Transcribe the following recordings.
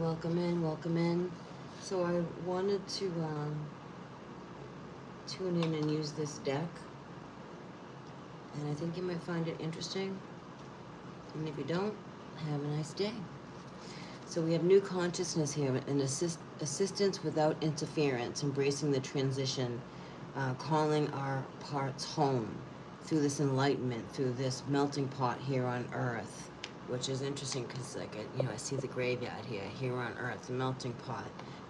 welcome in, welcome in. So I wanted to tune in and use this deck, and I think you might find it interesting. And if you don't, have a nice day. So we have new consciousness here, an assistance without interference, embracing the transition, calling our parts home through this enlightenment, through this melting pot here on Earth, which is interesting because, like, I see the graveyard here on Earth, the melting pot.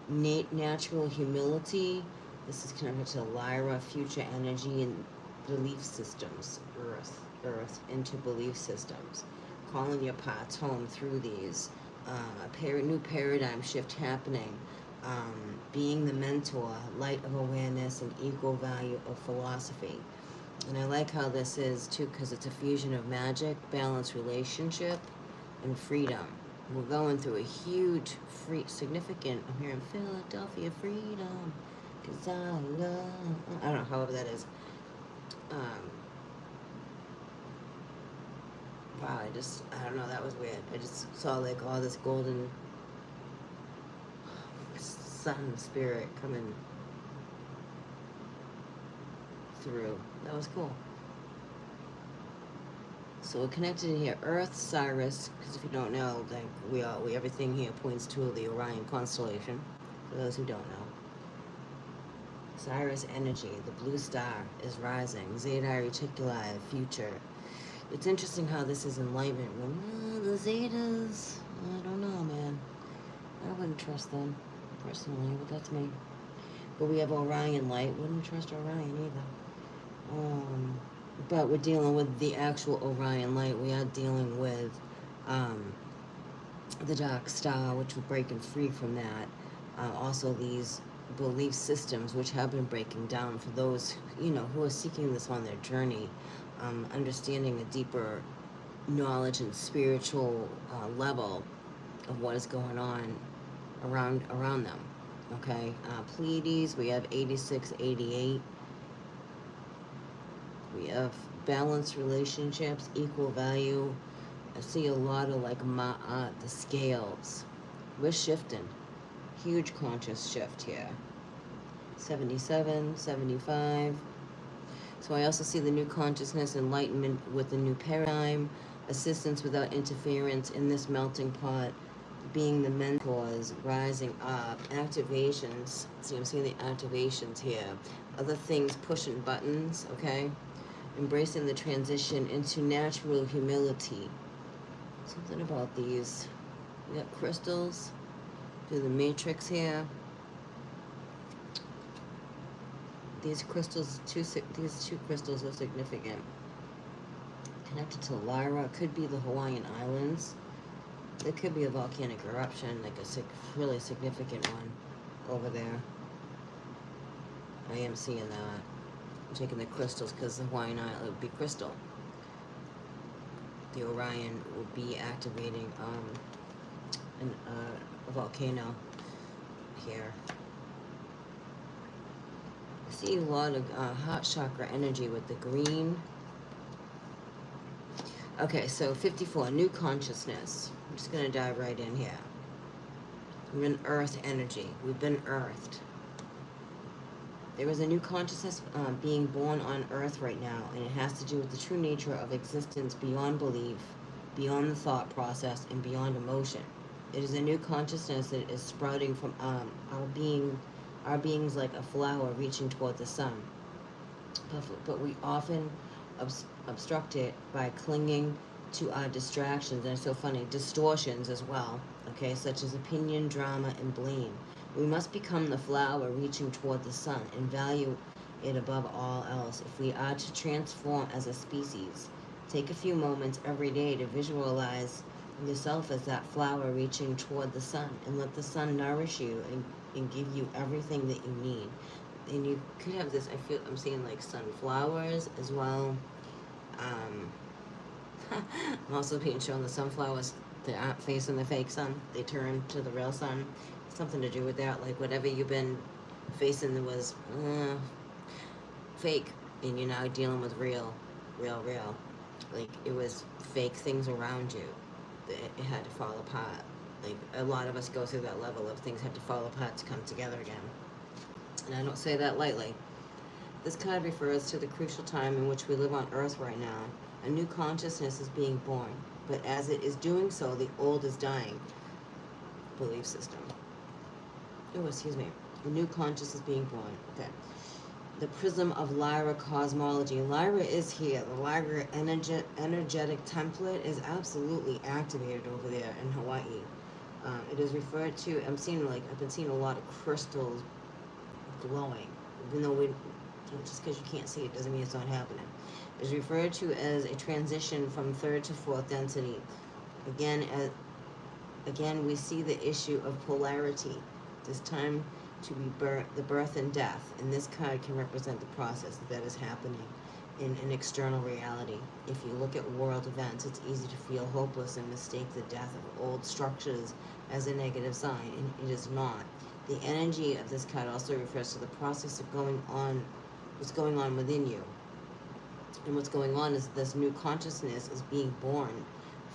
Natural humility. This is connected to Lyra, future energy, and belief systems. Earth into belief systems, calling your parts home through these. New paradigm shift happening. Being the mentor, light of awareness, and equal value of philosophy. And I like how this is too, because it's a fusion of magic, balanced relationship, and freedom. We're going through a huge, significant, I'm here in Philadelphia, freedom, because I don't know, however that is. Wow, I don't know, that was weird. I just saw like all this golden sun spirit coming through. That was cool. So we're connected here, Earth, Cyrus, because if you don't know, like everything here points to the Orion constellation, for those who don't know. Cyrus energy, the blue star is rising, Zeta Reticuli, future. It's interesting how this is enlightenment. When the Zetas, I don't know, man. I wouldn't trust them, personally, but that's me. But we have Orion light. Wouldn't trust Orion either. But we're dealing with the actual Orion light. We are dealing with the dark star, which we're breaking free from that. Also, these belief systems, which have been breaking down for those, who are seeking this on their journey. Understanding a deeper knowledge and spiritual level of what is going on around them. Okay, Pleiades, we have 86, 88. We have balanced relationships, equal value. I see a lot of like Ma'at, the scales. We're shifting. Huge conscious shift here. 77, 75. So I also see the new consciousness, enlightenment with the new paradigm, assistance without interference in this melting pot, being the mentors, rising up, activations. See, I'm seeing the activations here. Other things, pushing buttons, okay? Embracing the transition into natural humility. Something about these. We got crystals through the matrix here. These crystals, these two crystals are significant. Connected to Lyra, could be the Hawaiian Islands. It could be a volcanic eruption, like a really significant one over there. I am seeing that. I'm taking the crystals because the Hawaiian Island would be crystal. The Orion would be activating a volcano here. I see a lot of heart chakra energy with the green. Okay, so 54, new consciousness. I'm just going to dive right in here. We're in earth energy. We've been earthed. There is a new consciousness being born on earth right now, and it has to do with the true nature of existence beyond belief, beyond the thought process, and beyond emotion. It is a new consciousness that is sprouting from our beings like a flower reaching toward the sun. But we often obstruct it by clinging to our distractions, and it's so funny, distortions as well, okay, such as opinion, drama, and blame. We must become the flower reaching toward the sun and value it above all else if we are to transform as a species. Take a few moments every day to visualize yourself as that flower reaching toward the sun, and let the sun nourish you and give you everything that you need. And you could have this, I'm seeing like sunflowers as well. I'm also being shown the sunflowers that aren't facing the fake sun. They turn to the real sun. Something to do with that, like whatever you've been facing was fake, and you're now dealing with real. Like it was fake things around you that it had to fall apart. Like, a lot of us go through that level of things have to fall apart to come together again. And I don't say that lightly. This card refers to the crucial time in which we live on Earth right now. A new consciousness is being born, but as it is doing so, the old is dying. Belief system. Oh, excuse me. A new consciousness is being born. Okay. The prism of Lyra cosmology. Lyra is here. The Lyra energetic template is absolutely activated over there in Hawaii. It is referred to, I've been seeing a lot of crystals glowing, even though just because you can't see it doesn't mean it's not happening. It is referred to as a transition from third to fourth density. Again, we see the issue of polarity. This time to be the birth and death, and this card can represent the process that is happening in an external reality. If you look at world events, it's easy to feel hopeless and mistake the death of old structures as a negative sign, and it is not. The energy of this card also refers to the process of what's going on within you. And what's going on is this new consciousness is being born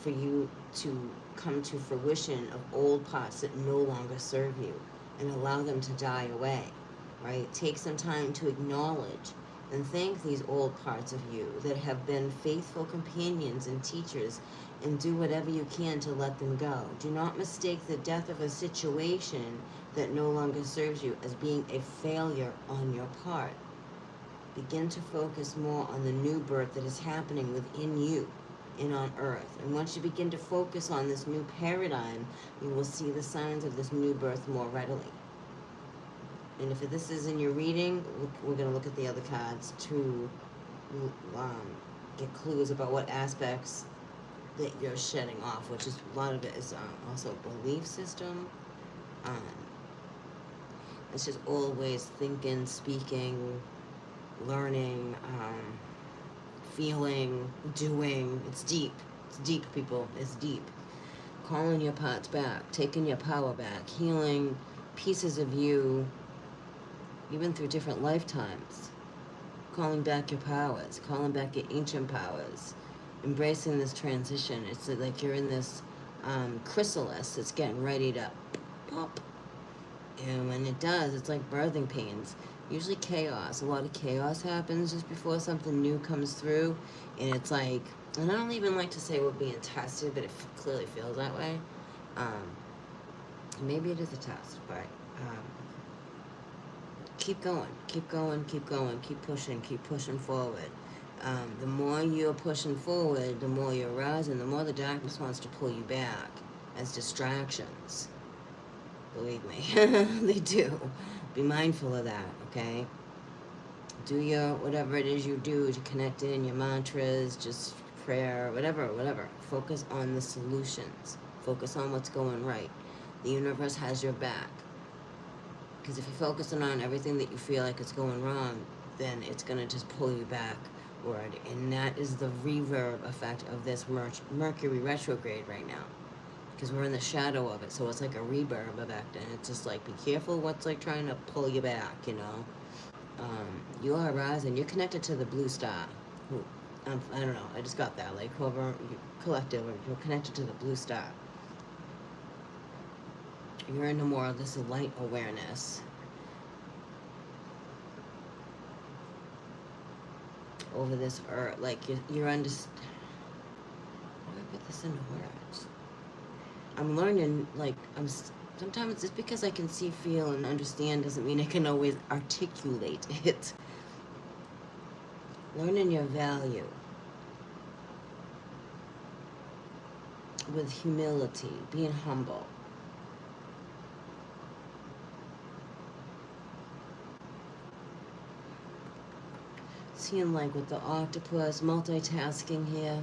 for you to come to fruition of old parts that no longer serve you and allow them to die away, right? Take some time to acknowledge and thank these old parts of you that have been faithful companions and teachers, and do whatever you can to let them go. Do not mistake the death of a situation that no longer serves you as being a failure on your part. Begin to focus more on the new birth that is happening within you and on Earth. And once you begin to focus on this new paradigm, you will see the signs of this new birth more readily. And if this is in your reading, we're going to look at the other cards to get clues about what aspects that you're shedding off, which is a lot of it is also belief system. It's just always thinking, speaking, learning, feeling, doing. It's deep. It's deep, people. It's deep. Calling your parts back, taking your power back, healing pieces of you, even through different lifetimes. Calling back your powers, calling back your ancient powers, embracing this transition. It's like you're in this chrysalis that's getting ready to pop. And when it does, it's like birthing pains. Usually chaos. A lot of chaos happens just before something new comes through. And it's like, and I don't even like to say we're being tested, but it clearly feels that way. Maybe it is a test, but keep going, keep going, keep going, keep pushing forward. The more you're pushing forward, the more you're rising, the more the darkness wants to pull you back as distractions. Believe me, they do. Be mindful of that, okay? Do your, whatever it is you do to connect in, your mantras, just prayer, whatever. Focus on the solutions. Focus on what's going right. The universe has your back. Because if you're focusing on everything that you feel like is going wrong, then it's going to just pull you backward. And that is the reverb effect of this Mercury retrograde right now. Because we're in the shadow of it, so it's like a reverb effect, and it's just like, be careful what's like trying to pull you back, you know. You are rising. You're connected to the blue star. I don't know. I just got that. Like, whoever, collective, you're connected to the blue star. You're into more of this light awareness. Over this earth, like you're under. How do I put this into words? I'm learning, like, sometimes just because I can see, feel, and understand doesn't mean I can always articulate it. Learning your value with humility, being humble. Seeing, like, with the octopus, multitasking here.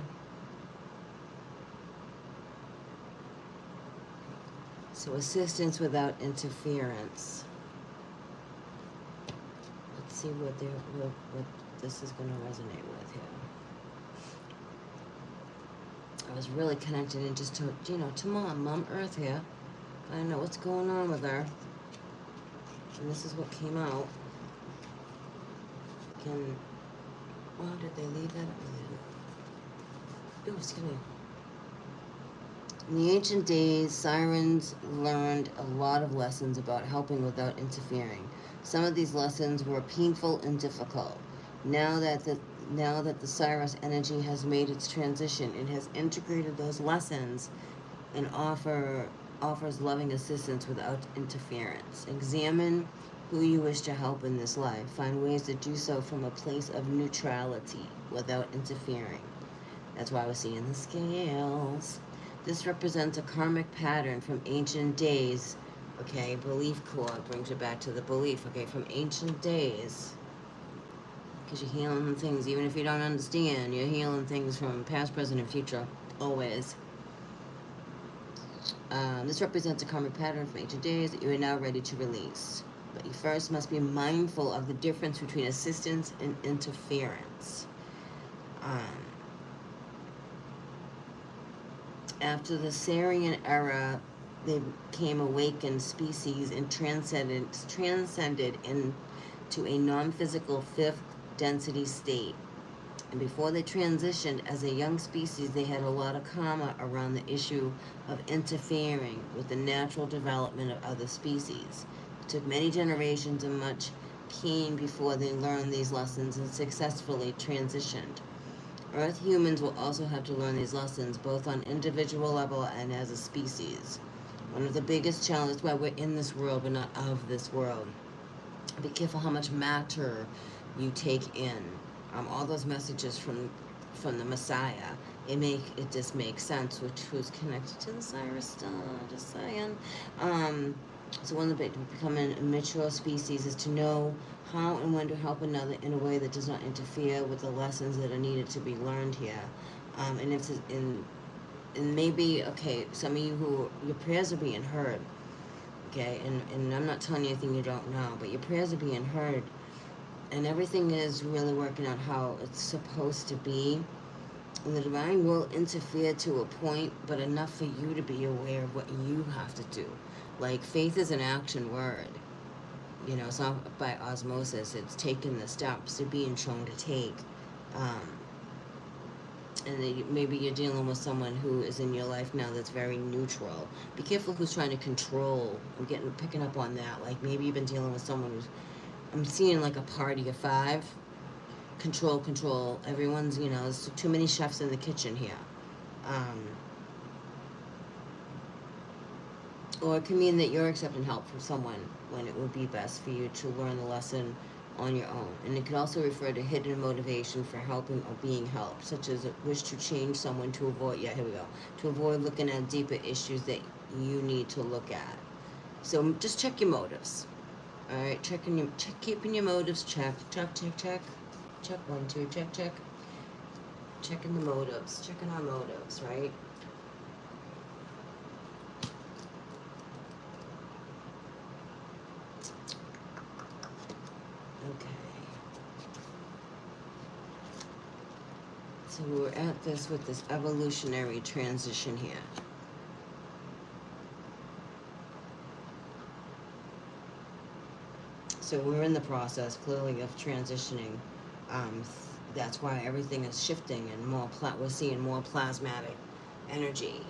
So assistance without interference. Let's see what this is going to resonate with here. I was really connected in just to, you know, to Mom Earth here. I don't know what's going on with her. And this is what came out. Did they leave that? Oh, excuse me. In the ancient days, sirens learned a lot of lessons about helping without interfering. Some of these lessons were painful and difficult. Now that the now that the Cyrus energy has made its transition, it has integrated those lessons and offers loving assistance without interference. Examine who you wish to help in this life. Find ways to do so from a place of neutrality without interfering. That's why we're seeing the scales. This represents a karmic pattern from ancient days. Okay, belief core brings it back to the belief. Okay, from ancient days. Because you're healing things, even if you don't understand, you're healing things from past, present, and future. Always. This represents a karmic pattern from ancient days that you are now ready to release. But you first must be mindful of the difference between assistance and interference. After the Sarian era, they became awakened species and transcended into a non-physical fifth density state. And before they transitioned as a young species, they had a lot of karma around the issue of interfering with the natural development of other species. It took many generations and much pain before they learned these lessons and successfully transitioned. Earth humans will also have to learn these lessons, both on individual level and as a species. One of the biggest challenges, why we're in this world, but not of this world. Be careful how much matter you take in. All those messages from the Messiah, it just makes sense, which was connected to the Cyrus star, just saying. So one of the becoming a mature species is to know how and when to help another in a way that does not interfere with the lessons that are needed to be learned here. And if and maybe, okay, some of you who your prayers are being heard, okay, and I'm not telling you anything you don't know, but your prayers are being heard, and everything is really working out how it's supposed to be. And the divine will interfere to a point, but enough for you to be aware of what you have to do. Like, faith is an action word. You know, it's not by osmosis. It's taking the steps to being shown to take. And maybe you're dealing with someone who is in your life now that's very neutral. Be careful who's trying to control. I'm picking up on that. Like, maybe you've been dealing with someone who's, I'm seeing like a party of 5. Control. Everyone's, you know, there's too many chefs in the kitchen here. Or it can mean that you're accepting help from someone when it would be best for you to learn the lesson on your own. And it could also refer to hidden motivation for helping or being helped, such as a wish to change someone to avoid, to avoid looking at deeper issues that you need to look at. So just check your motives. All right, keeping your motives checked. Check. 1, 2, check. Checking the motives, checking our motives, right? Okay. So we're at this with this evolutionary transition here. So we're in the process, clearly, of transitioning. That's why everything is shifting and we're seeing more plasmatic energy.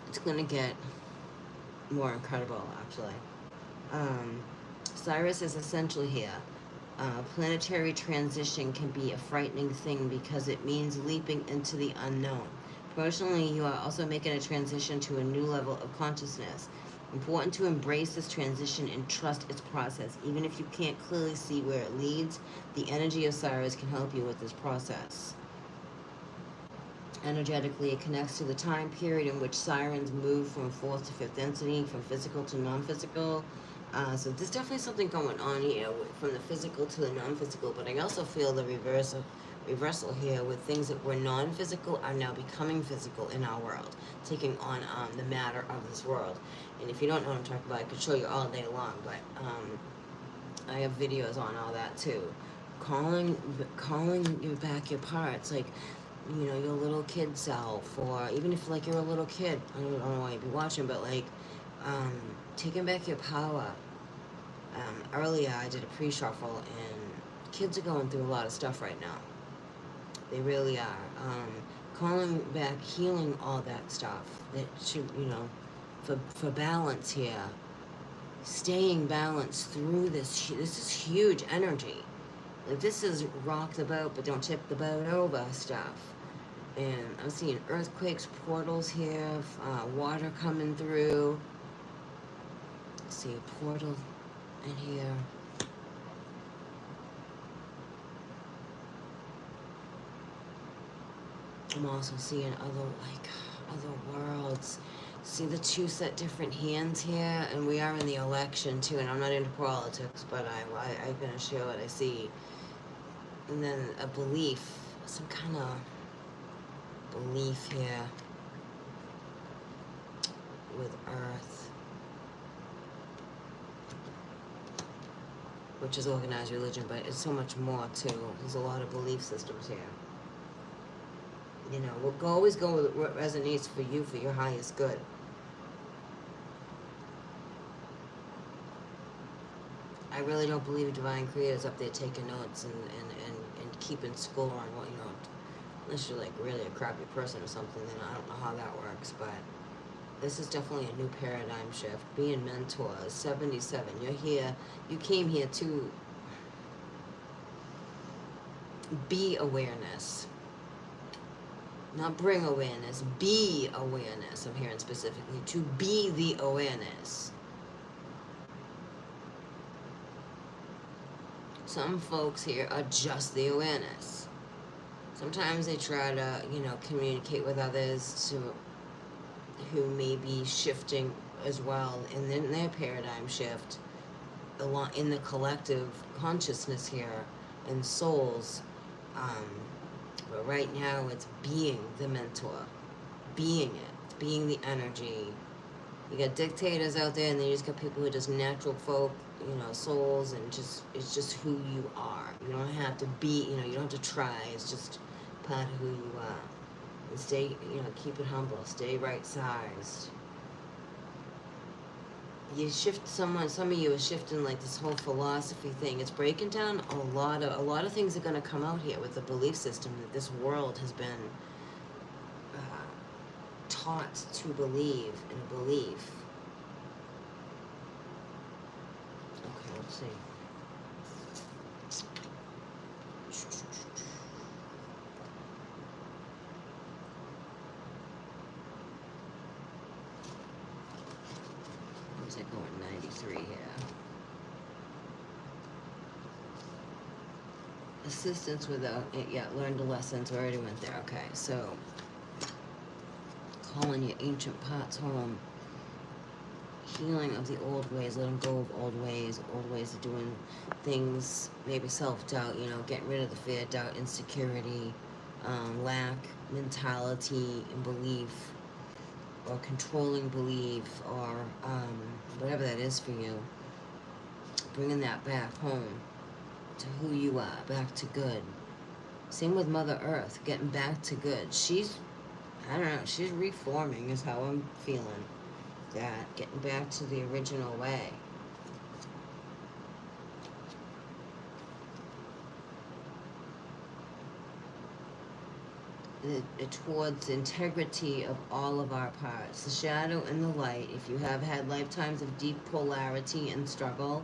It's going to get more incredible, actually. Cyrus is essential here. Planetary transition can be a frightening thing because it means leaping into the unknown. Personally, you are also making a transition to a new level of consciousness. Important to embrace this transition and trust its process. Even if you can't clearly see where it leads, the energy of Cyrus can help you with this process. Energetically, it connects to the time period in which sirens move from 4th to 5th density, from physical to non-physical. So there's definitely something going on here from the physical to the non-physical, but I also feel the reversal here with things that were non-physical are now becoming physical in our world, taking on the matter of this world. And if you don't know what I'm talking about, I could show you all day long, but I have videos on all that too. Calling you back your parts, like, you know, your little kid self, or even if like you're a little kid, I don't know why you'd be watching, but like taking back your power. Earlier I did a pre-shuffle, and kids are going through a lot of stuff right now. They really are. calling back, healing all that stuff that should, you know, for balance here, staying balanced through this. This is huge energy. Like, this is rock the boat, but don't tip the boat over stuff. And I'm seeing earthquakes, portals here, water coming through. See a portal in here. I'm also seeing other worlds. See the two set different hands here, and we are in the election too. And I'm not into politics, but I'm gonna share what I see. And then a belief, some kind of belief here with Earth, which is organized religion, but it's so much more too. There's a lot of belief systems here. You know, we'll always go with what resonates for you, for your highest good. I really don't believe divine creators up there taking notes and keeping score on what, you know, unless you're like really a crappy person or something, then I don't know how that works. But this is definitely a new paradigm shift. Being mentors, 77, you're here, you came here to be awareness. Not bring awareness, be awareness. I'm hearing specifically to be the awareness. Some folks here are just the awareness. Sometimes they try to, you know, communicate with others who may be shifting as well, and then their paradigm shift along in the collective consciousness here and souls. But right now it's being the mentor, being it, being the energy. You got dictators out there, and then you just got people who are just natural folk, you know, souls, and just, it's just who you are. You don't have to be, you know, you don't have to try. It's just part of who you are. And stay, you know, keep it humble. Stay right-sized. You shift some of you are shifting like this whole philosophy thing. It's breaking down a lot of things are going to come out here with the belief system that this world has been taught to believe and believe. Okay, let's see. Where's it going? 93 here. Assistance without it yet. Learned the lessons. We already went there. Okay, so calling your ancient parts home. Healing of the old ways. Letting go of old ways of doing things. Maybe self-doubt, you know, getting rid of the fear, doubt, insecurity, lack, mentality, and belief, or controlling belief, or whatever that is for you. Bringing that back home to who you are, back to good. Same with Mother Earth, getting back to good. She's, I don't know, she's reforming is how I'm feeling. That, getting back to the original way. Towards the integrity of all of our parts, the shadow and the light. If you have had lifetimes of deep polarity and struggle,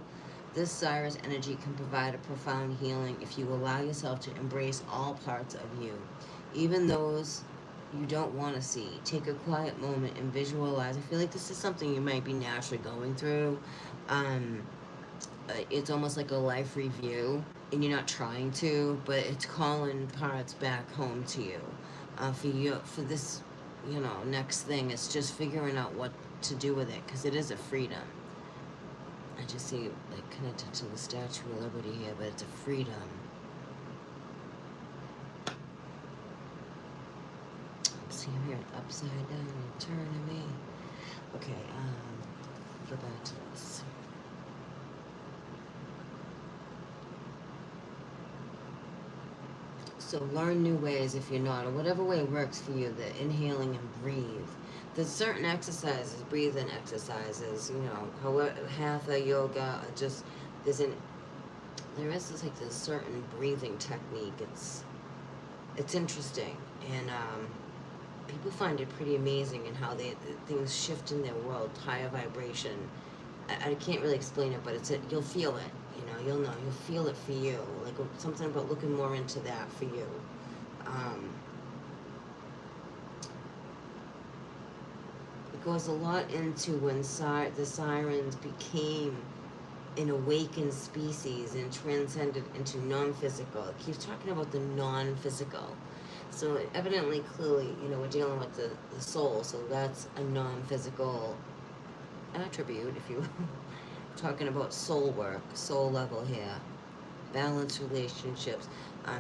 this Cyrus energy can provide a profound healing if you allow yourself to embrace all parts of you, even those you don't want to see. Take a quiet moment and visualize. I feel like this is something you might be naturally going through. It's almost like a life review, and you're not trying to, but it's calling parts back home to you. For this, you know, next thing, it's just figuring out what to do with it, because it is a freedom. I just see like connected to the Statue of Liberty here, but it's a freedom. See, I'm hearing upside down and turning me. Okay, go back to this. So learn new ways if you're not, or whatever way works for you, the inhaling and breathe. There's certain exercises, breathing exercises, you know, however, hatha, yoga, just, there is this, like this certain breathing technique. it's interesting, and people find it pretty amazing in how things shift in their world, higher vibration. I can't really explain it, but you'll feel it. You'll feel it for you. Like something about looking more into that for you. It goes a lot into when the sirens became an awakened species and transcended into non-physical. It keeps talking about the non-physical. So evidently, clearly, we're dealing with the soul, so that's a non-physical attribute, if you will. Talking about soul work, soul level here, balanced relationships.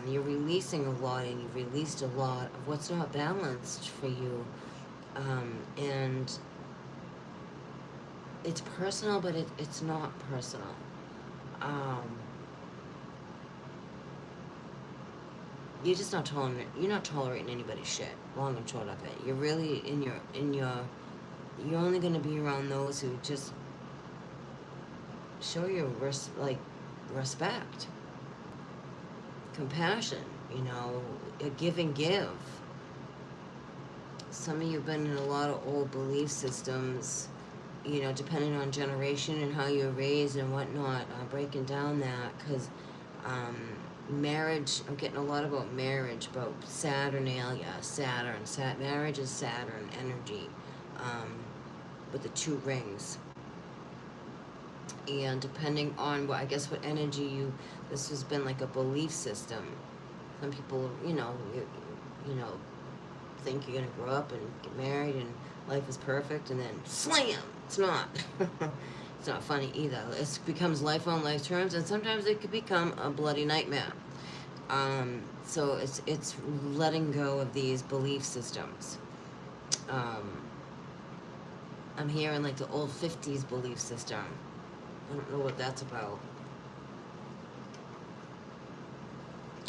You're releasing a lot, and you've released a lot of what's not balanced for you. And it's personal, but it's not personal. You're just not tolerating anybody's shit, long and short of it. You're really you're only going to be around those who just show you respect, compassion, a give and give. Some of you have been in a lot of old belief systems, depending on generation and how you were raised and whatnot, breaking down that, because marriage, I'm getting a lot about marriage, about Saturnalia, marriage is Saturn energy, with the 2 rings. And depending on what energy this has been like a belief system. Some people, think you're gonna grow up and get married and life is perfect, and then slam, it's not. It's not funny either. It becomes life on life terms, and sometimes it could become a bloody nightmare. So it's letting go of these belief systems. I'm hearing like the old 50s belief system. I don't know what that's about.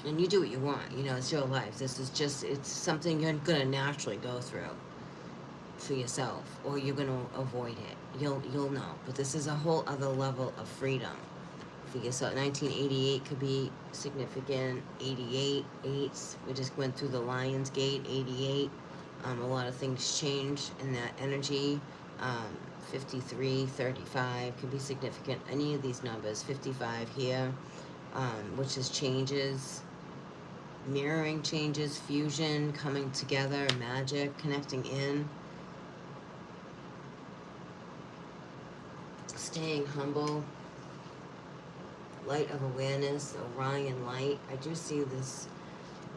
And you do what you want, it's your life. It's something you're gonna naturally go through for yourself, or you're gonna avoid it. You'll know. But this is a whole other level of freedom for yourself. 1988 could be significant. 88, we just went through the Lion's Gate, 88. A lot of things changed in that energy. 53, 35 could be significant. Any of these numbers, 55 here, which is changes, mirroring changes, fusion, coming together, magic, connecting in, staying humble, light of awareness, Orion light. I do see this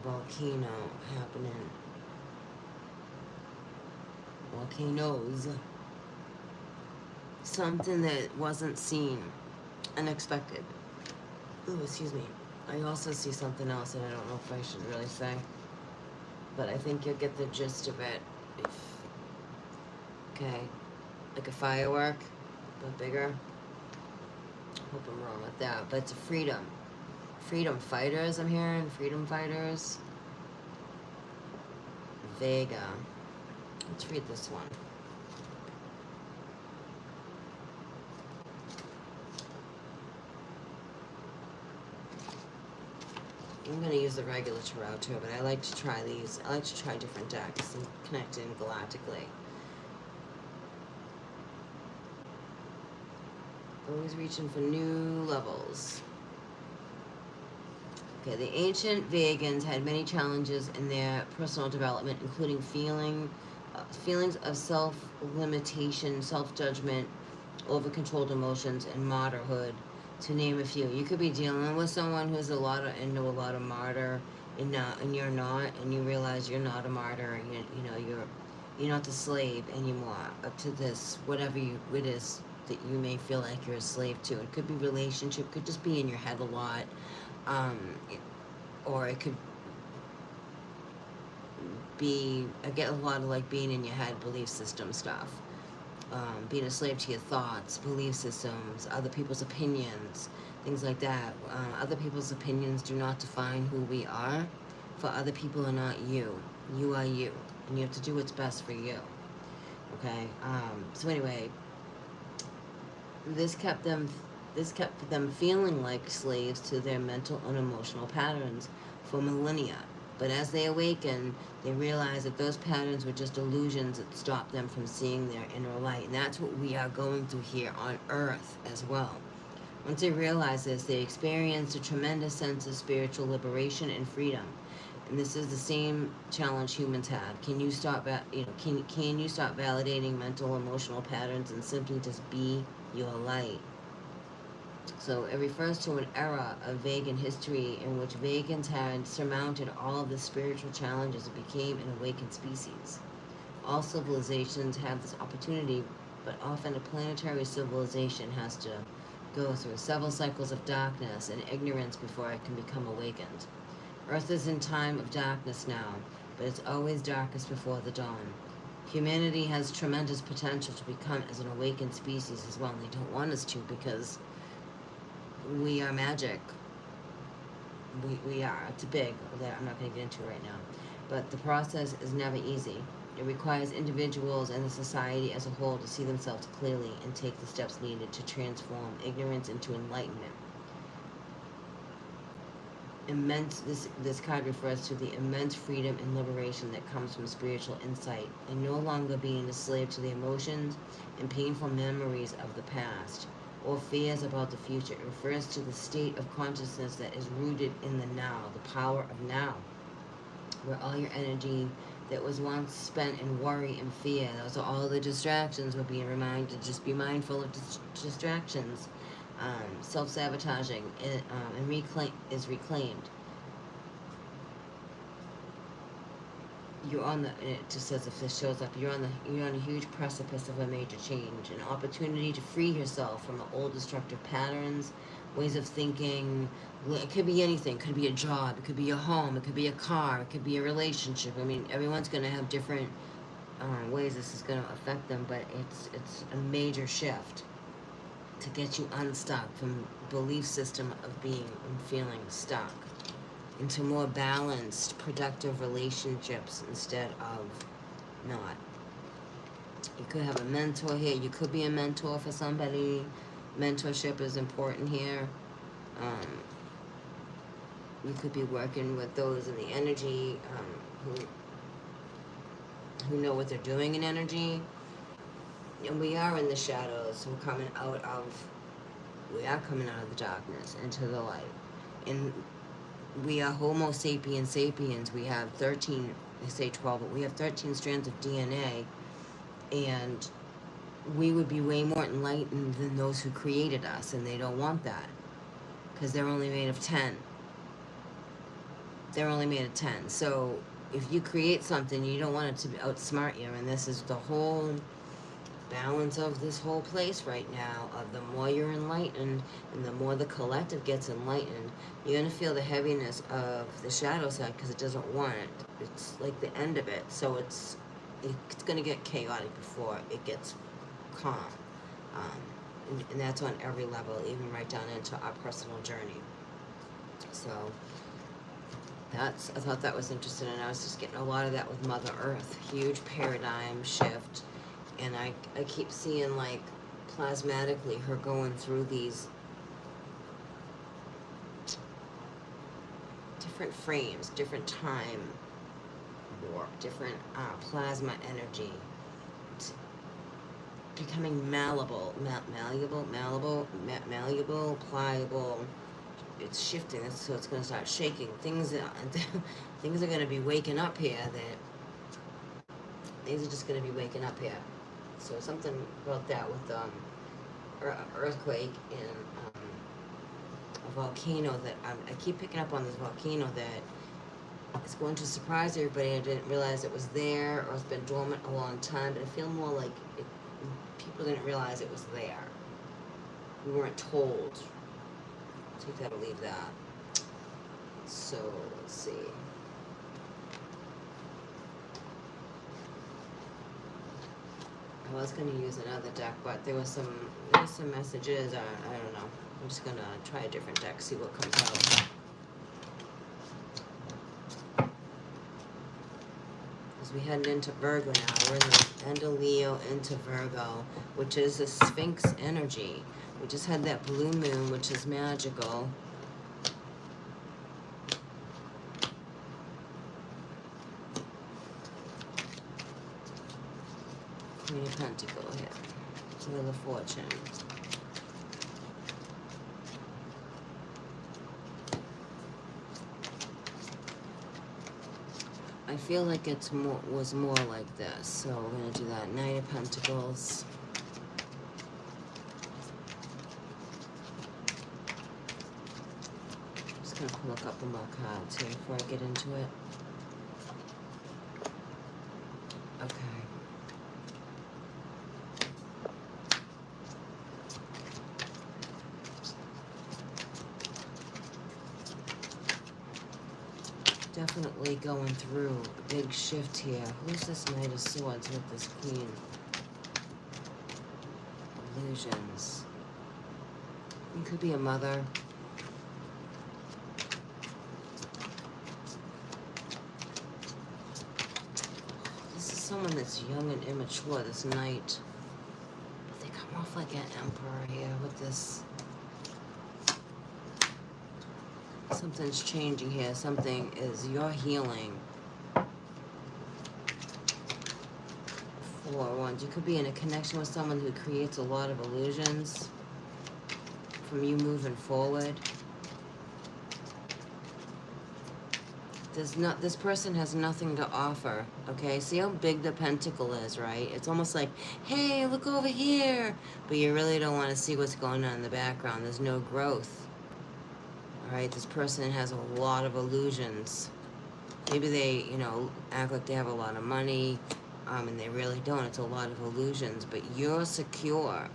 volcano happening. Volcanoes. Something that wasn't seen, unexpected. Oh, excuse me. I also see something else, and I don't know if I should really say, but I think you'll get the gist of it. Okay, like a firework, but bigger. Hope I'm wrong with that, but it's a freedom fighters. I'm hearing freedom fighters. Vega. Let's read this one. I'm going to use the regular tarot too, but I like to try these. I like to try different decks and connect in galactically. Always reaching for new levels. Okay, the ancient Vegans had many challenges in their personal development, including feelings of self-limitation, self-judgment, over-controlled emotions, and martyrhood, to name a few. You could be dealing with someone who's into a lot of martyr, and you're not, and you realize you're not a martyr, and you're not the slave anymore to this whatever it is that you may feel like you're a slave to. It could be relationship, could just be in your head a lot, or it could be, I get a lot of like being in your head belief system stuff. Being a slave to your thoughts, belief systems, other people's opinions, things like that. Other people's opinions do not define who we are. For other people are not you. You are you. And you have to do what's best for you. Okay? So anyway, this kept them feeling like slaves to their mental and emotional patterns for millennia. But as they awaken, they realize that those patterns were just illusions that stopped them from seeing their inner light. And that's what we are going through here on Earth as well. Once they realize this, they experience a tremendous sense of spiritual liberation and freedom. And this is the same challenge humans have. Can you stop, can you stop validating mental, emotional patterns and simply just be your light? So it refers to an era of Vegan history in which Vegans had surmounted all of the spiritual challenges and became an awakened species. All civilizations have this opportunity, but often a planetary civilization has to go through several cycles of darkness and ignorance before it can become awakened. Earth is in time of darkness now, but it's always darkest before the dawn. Humanity has tremendous potential to become as an awakened species as well, and they don't want us to because we are magic. We are. It's big that I'm not going to get into right now. But the process is never easy. It requires individuals and the society as a whole to see themselves clearly and take the steps needed to transform ignorance into enlightenment. This card refers to the immense freedom and liberation that comes from spiritual insight and no longer being a slave to the emotions and painful memories of the past or fears about the future. It refers to the state of consciousness that is rooted in the now, the power of now, where all your energy that was once spent in worry and fear, those are all the distractions, we're being reminded to just be mindful of distractions. Self-sabotaging and is reclaimed. You're on the, it just says if this shows up, you're on a huge precipice of a major change, an opportunity to free yourself from the old destructive patterns, ways of thinking. It could be anything. It could be a job, it could be a home, it could be a car, it could be a relationship. I mean, everyone's going to have different ways this is going to affect them, but it's a major shift to get you unstuck from belief system of being and feeling stuck into more balanced, productive relationships instead of not. You could have a mentor here. You could be a mentor for somebody. Mentorship is important here. You could be working with those in the energy who know what they're doing in energy. And we are in the shadows. We are coming out of the darkness into the light. And we are Homo sapiens sapiens. We have 13, they say 12, but we have 13 strands of DNA. And we would be way more enlightened than those who created us. And they don't want that. Because they're only made of 10. They're only made of 10. So if you create something, you don't want it to outsmart you. And this is the whole balance of this whole place right now, of the more you're enlightened and the more the collective gets enlightened, you're going to feel the heaviness of the shadow side because it doesn't want it. It's like the end of it. So it's going to get chaotic before it gets calm. And that's on every level, even right down into our personal journey. So I thought that was interesting, and I was just getting a lot of that with Mother Earth. Huge paradigm shift. And I keep seeing, like, plasmatically her going through these different frames, different time warp, different plasma energy. It's becoming malleable, pliable. It's shifting, so it's going to start shaking. Things are going to be waking up here. Things are just going to be waking up here. So something about that with earthquake and a volcano that I keep picking up on this volcano that is going to surprise everybody. I didn't realize it was there, or it's been dormant a long time, but I feel more like people didn't realize it was there. We weren't told. Take that or leave that. So let's see. I was going to use another deck, but there was some messages. I don't know. I'm just going to try a different deck, see what comes out. As we head into Virgo now, we're in the end of Leo into Virgo, which is the Sphinx energy. We just had that blue moon, which is magical. Queen of Pentacles here. Wheel of Fortune. I feel like was more like this, so we're gonna do that. Knight of Pentacles. Just gonna pull a couple more cards here before I get into it. Okay. Definitely going through a big shift here. Who's this Knight of Swords with this Queen? Illusions. You could be a mother. This is someone that's young and immature, this Knight. They come off like an Emperor here with this. Something's changing here. Something is, you're healing. 4 Wands. You could be in a connection with someone who creates a lot of illusions from you moving forward. This person has nothing to offer, okay? See how big the pentacle is, right? It's almost like, hey, look over here. But you really don't want to see what's going on in the background. There's no growth. Right, this person has a lot of illusions. Maybe they, act like they have a lot of money, and they really don't. It's a lot of illusions, but you're secure.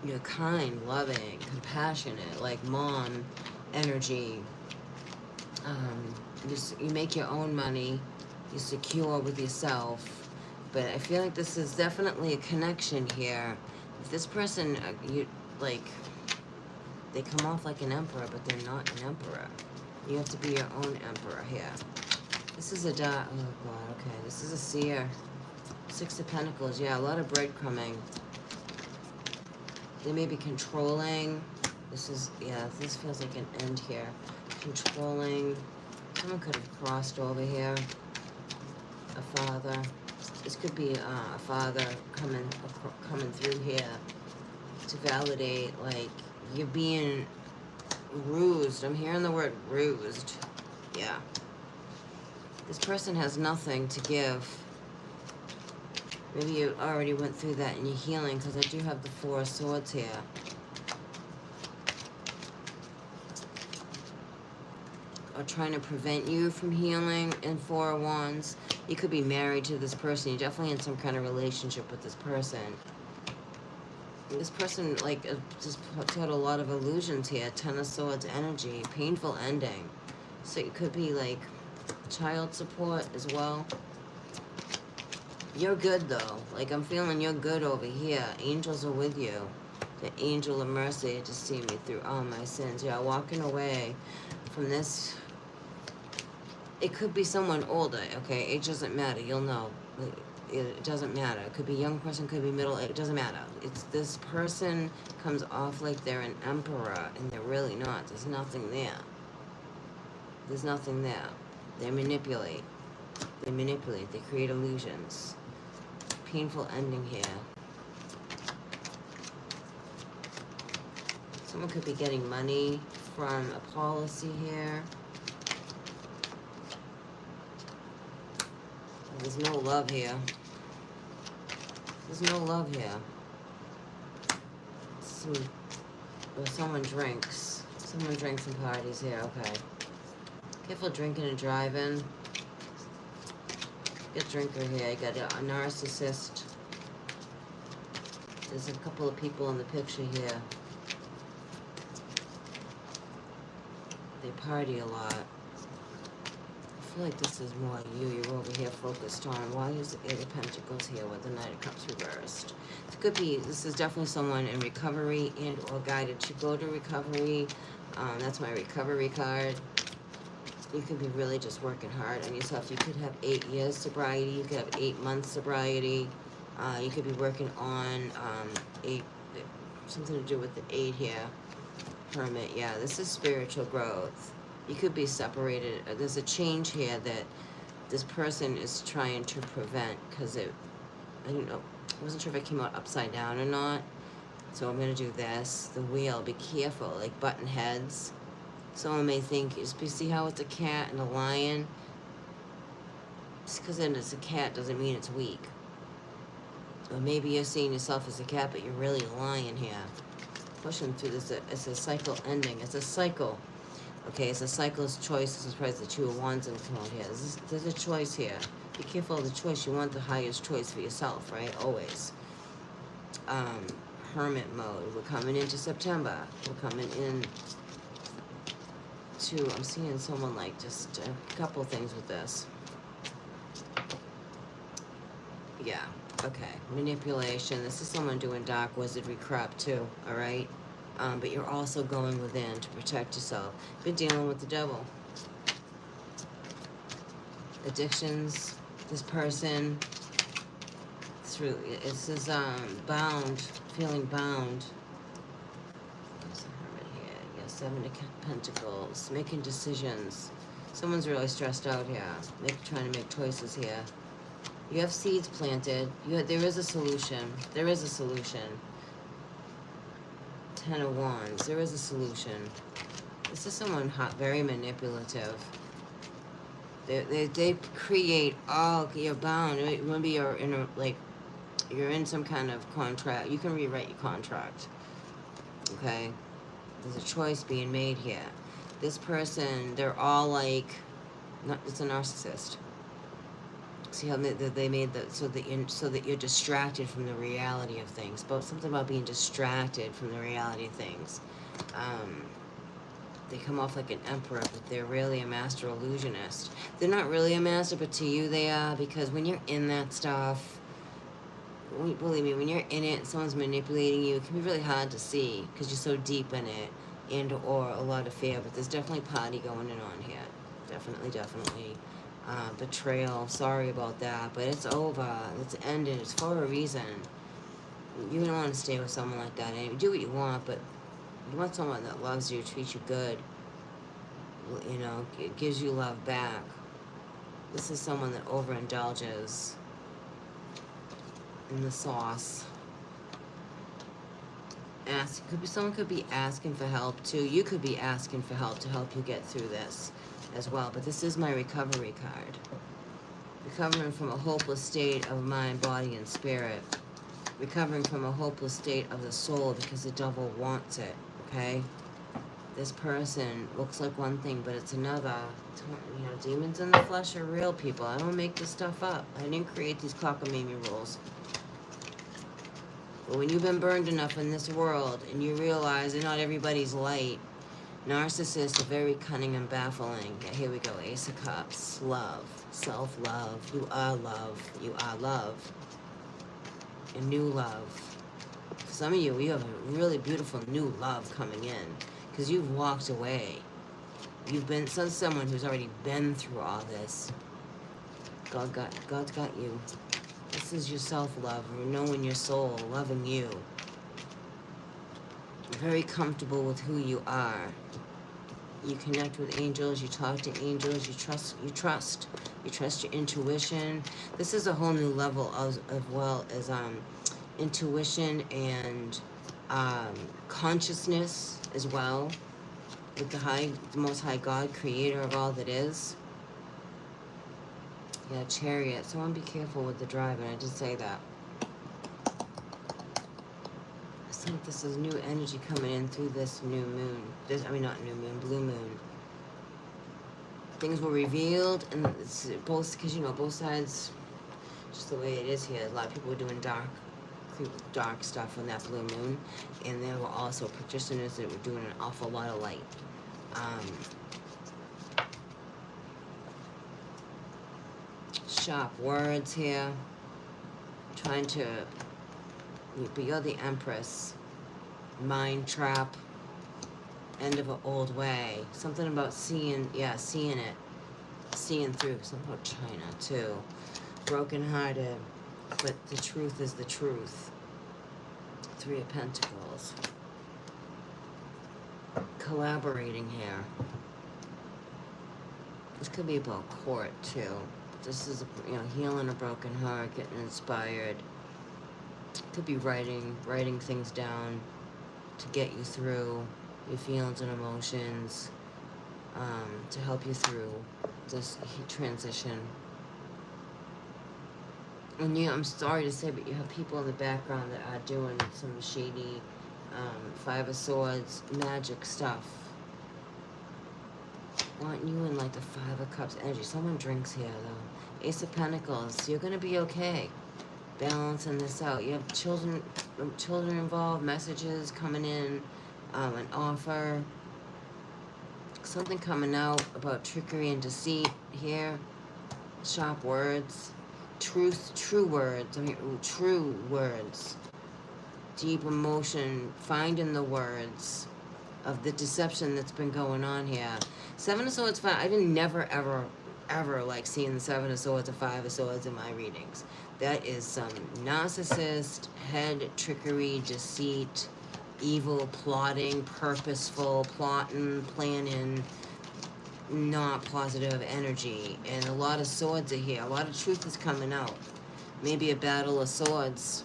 You're kind, loving, compassionate, like mom energy. You make your own money. You're secure with yourself. But I feel like this is definitely a connection here. If this person, they come off like an emperor, but they're not an emperor. You have to be your own emperor here. This is a oh god, okay. This is a seer. 6 of Pentacles, yeah, a lot of breadcrumbing. They may be controlling. This feels like an end here. Controlling. Someone could have crossed over here. A father. This could be a father coming through here to validate, like, you're being rused. I'm hearing the word rused. Yeah. This person has nothing to give. Maybe you already went through that and you're healing, because I do have the 4 of Swords here. Or trying to prevent you from healing in 4 of Wands. You could be married to this person. You're definitely in some kind of relationship with this person. This person, just puts out a lot of illusions here. 10 of Swords energy. Painful ending. So it could be, child support as well. You're good, though. I'm feeling you're good over here. Angels are with you. The angel of mercy to see me through all my sins. Yeah, walking away from this. It could be someone older, okay? It doesn't matter. You'll know. It doesn't matter. It could be a young person, could be middle age. It doesn't matter. It's this person comes off like they're an emperor, and they're really not. There's nothing there. There's nothing there. They manipulate. They manipulate. They create illusions. Painful ending here. Someone could be getting money from a policy here. There's no love here. There's no love here. Someone drinks. Someone drinks and parties here, okay. Careful drinking and driving. Good drinker here. You got a narcissist. There's a couple of people in the picture here. They party a lot. I feel like this is more you. You're over here focused on. Why is the 8 of Pentacles here with the Knight of Cups reversed? It could be, this is definitely someone in recovery and or guided to go to recovery. That's my recovery card. You could be really just working hard on yourself. You could have 8 years sobriety. You could have 8 months sobriety. You could be working on something to do with the 8 here. Hermit, yeah, this is spiritual growth. You could be separated. There's a change here that this person is trying to prevent because I don't know. I wasn't sure if it came out upside down or not. So I'm going to do this. The wheel. Be careful. Like button heads. Someone may think, see how it's a cat and a lion? Just because it's a cat doesn't mean it's weak. Or maybe you're seeing yourself as a cat, but you're really a lion here. Pushing through this, it's a cycle ending. It's a cycle. Okay, it's a cycle's choice. This is probably the Two of Wands and come out here. There's a choice here. Be careful of the choice. You want the highest choice for yourself, right? Always. Hermit mode. We're coming into September. We're coming in to, I'm seeing someone like just a couple things with this. Yeah, okay. Manipulation. This is someone doing dark wizardry crap too, alright? But you're also going within to protect yourself. Been dealing with the devil. Addictions. This person through, it says bound, feeling bound. There's a hermit here. Yeah, Seven of Pentacles. Making decisions. Someone's really stressed out here. Trying to make choices here. You have seeds planted. There is a solution. There is a solution. Ten of Wands. There is a solution. This is someone hot, very manipulative. They create. Oh, you're bound. Maybe you're in a, like, you're in some kind of contract. You can rewrite your contract. Okay. There's a choice being made here. This person, they're all like, it's a narcissist. See how they made that so that you're distracted from the reality of things. But something about being distracted from the reality of things. They come off like an emperor, but they're really a master illusionist. They're not really a master, but to you they are, because when you're in that stuff, believe me, when you're in it and someone's manipulating you, it can be really hard to see because you're so deep in it, and or a lot of fear. But there's definitely party going on here. Definitely. Betrayal, sorry about that, but it's over, it's ended, it's for a reason. You don't want to stay with someone like that, and do what you want, but you want someone that loves you, treats you good, you know, gives you love back. This is someone that overindulges in the sauce. Someone could be asking for help too. You could be asking for help to help you get through this as well. But this is my recovery card. Recovering from a hopeless state of mind, body, and spirit. Recovering from a hopeless state of the soul because the devil wants it, okay? This person looks like one thing, but it's another. You know, demons in the flesh are real, people. I don't make this stuff up. I didn't create these cockamamie rules. But when you've been burned enough in this world and you realize that not everybody's light, narcissists are very cunning and baffling. Yeah, here we go. Ace of Cups. Love. Self-love. You are love. You are love. And new love. For some of you, you have a really beautiful new love coming in. Because you've walked away. You've been someone who's already been through all this. God's got you. This is your self-love. Knowing your soul. Loving you. Very comfortable with who you are. You connect with angels, you talk to angels, you trust your intuition. This is a whole new level as well as intuition and consciousness as well, with the Most High God, creator of all that is. Yeah, Chariot. Someone be careful with the driving. I did say that. I think this is new energy coming in through this new moon. Not new moon, blue moon. Things were revealed, and it's both, because you know, both sides, just the way it is here. A lot of people were doing dark stuff on that blue moon, and there were also practitioners that were doing an awful lot of light. Sharp words here. Trying to, but you're the Empress. Mind trap. End of an old way. Something about seeing it. Seeing through. Something about China, too. Broken-hearted. But the truth is the truth. Three of Pentacles. Collaborating here. This could be about court, too. This is, you know, healing a broken heart, getting inspired. Could be writing things down to get you through your feelings and emotions, to help you through this transition. And yeah, I'm sorry to say, but you have people in the background that are doing some shady Five of Swords magic stuff. Want you in like the Five of Cups energy. Someone drinks here though. Ace of Pentacles. You're gonna be okay. Balancing this out. You have children involved. Messages coming in. An offer. Something coming out about trickery and deceit here. Sharp words. Truth. True words. I mean, true words. Deep emotion. Finding the words of the deception that's been going on here. Seven of Swords, I didn't never, ever like seeing the Seven of Swords or Five of Swords in my readings. That is some narcissist, head trickery, deceit, evil, plotting, purposeful, plotting, planning, not positive energy. And a lot of swords are here. A lot of truth is coming out. Maybe a battle of swords.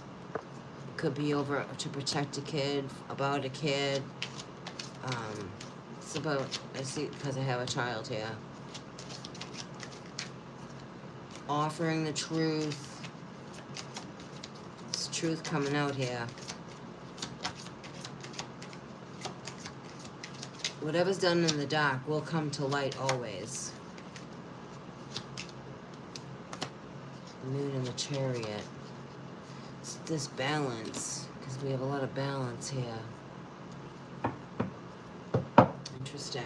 Could be over to protect a kid, about a kid. It's about, I see, because I have a child here. Offering the truth. It's truth coming out here. Whatever's done in the dark will come to light always. Moon in the Chariot. It's this balance, because we have a lot of balance here. Interesting.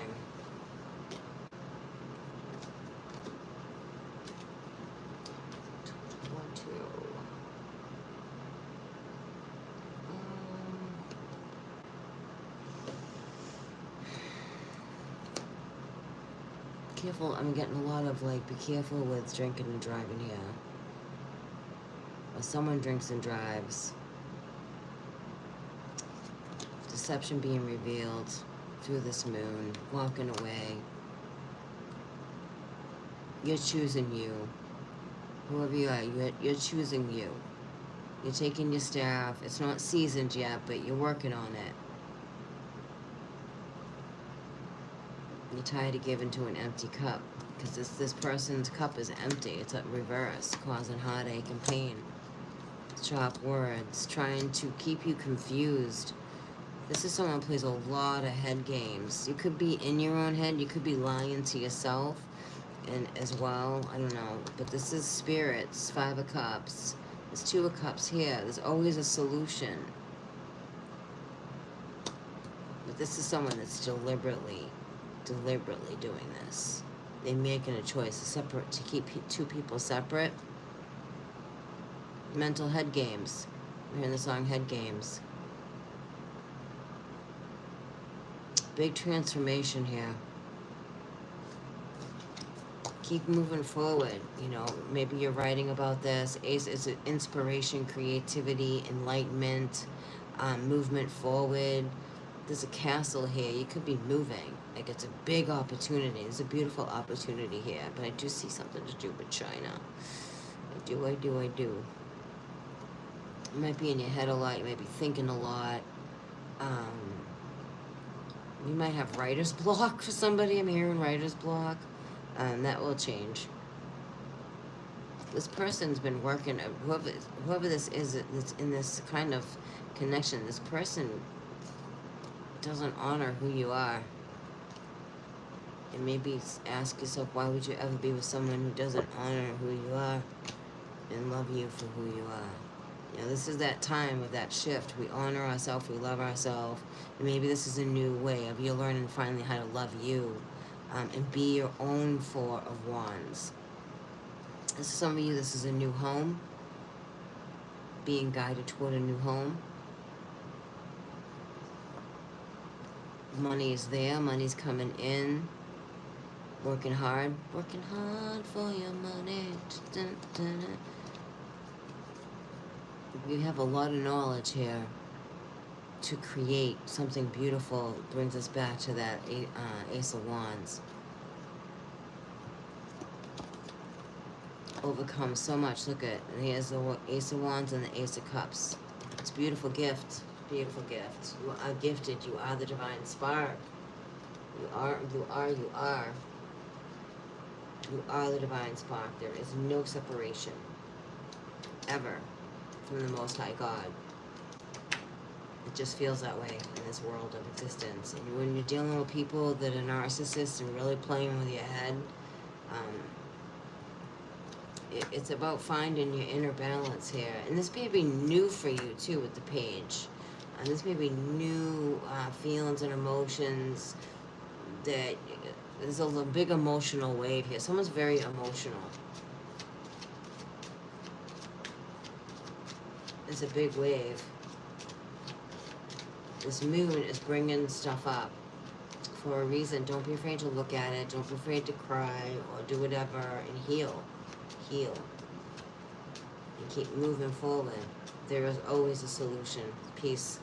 Careful, I'm getting a lot of like, be careful with drinking and driving here. Or someone drinks and drives. Deception being revealed through this moon. Walking away. You're choosing you. Whoever you are, you're choosing you. You're taking your staff. It's not seasoned yet, but you're working on it. You're tired of giving to an empty cup, because this person's cup is empty. It's at reverse, causing heartache and pain. Sharp words, trying to keep you confused. This is someone who plays a lot of head games. You could be in your own head. You could be lying to yourself, and as well. I don't know. But this is spirits. Five of Cups. There's Two of Cups here. There's always a solution. But this is someone that's deliberately doing this. They're making a choice to keep two people separate. Mental head games. We're hearing the song Head Games. Big transformation here. Keep moving forward. You know, maybe you're writing about this. Ace is inspiration, creativity, enlightenment, movement forward. There's a castle here. You could be moving. Like, it's a big opportunity. It's a beautiful opportunity here. But I do see something to do with China. I do. You might be in your head a lot. You might be thinking a lot. You might have writer's block for somebody. I'm hearing writer's block. That will change. This person's been working, whoever this is that's in this kind of connection, this person doesn't honor who you are. And maybe ask yourself, why would you ever be with someone who doesn't honor who you are and love you for who you are? You know, this is that time of that shift. We honor ourselves, we love ourselves, and maybe this is a new way of you learning finally how to love you, and be your own Four of Wands. This is some of you, this is a new home, being guided toward a new home. Money is there, money's coming in. Working hard for your money. Dun, dun, dun. We have a lot of knowledge here to create something beautiful. Brings us back to that Ace of Wands. overcome so much. Look at, and here's the Ace of Wands and the Ace of Cups. It's a beautiful gift. Beautiful gift. You are gifted. You are the divine spark. You are the divine spark. There is no separation ever from the Most High God. It just feels that way in this world of existence. And when you're dealing with people that are narcissists and really playing with your head, it's about finding your inner balance here. And this may be new for you too with the Page. And this may be new feelings and emotions that there's a big emotional wave here. Someone's very emotional. There's a big wave. This moon is bringing stuff up for a reason. Don't be afraid to look at it. Don't be afraid to cry or do whatever and heal. Heal. And keep moving forward. There is always a solution. Peace.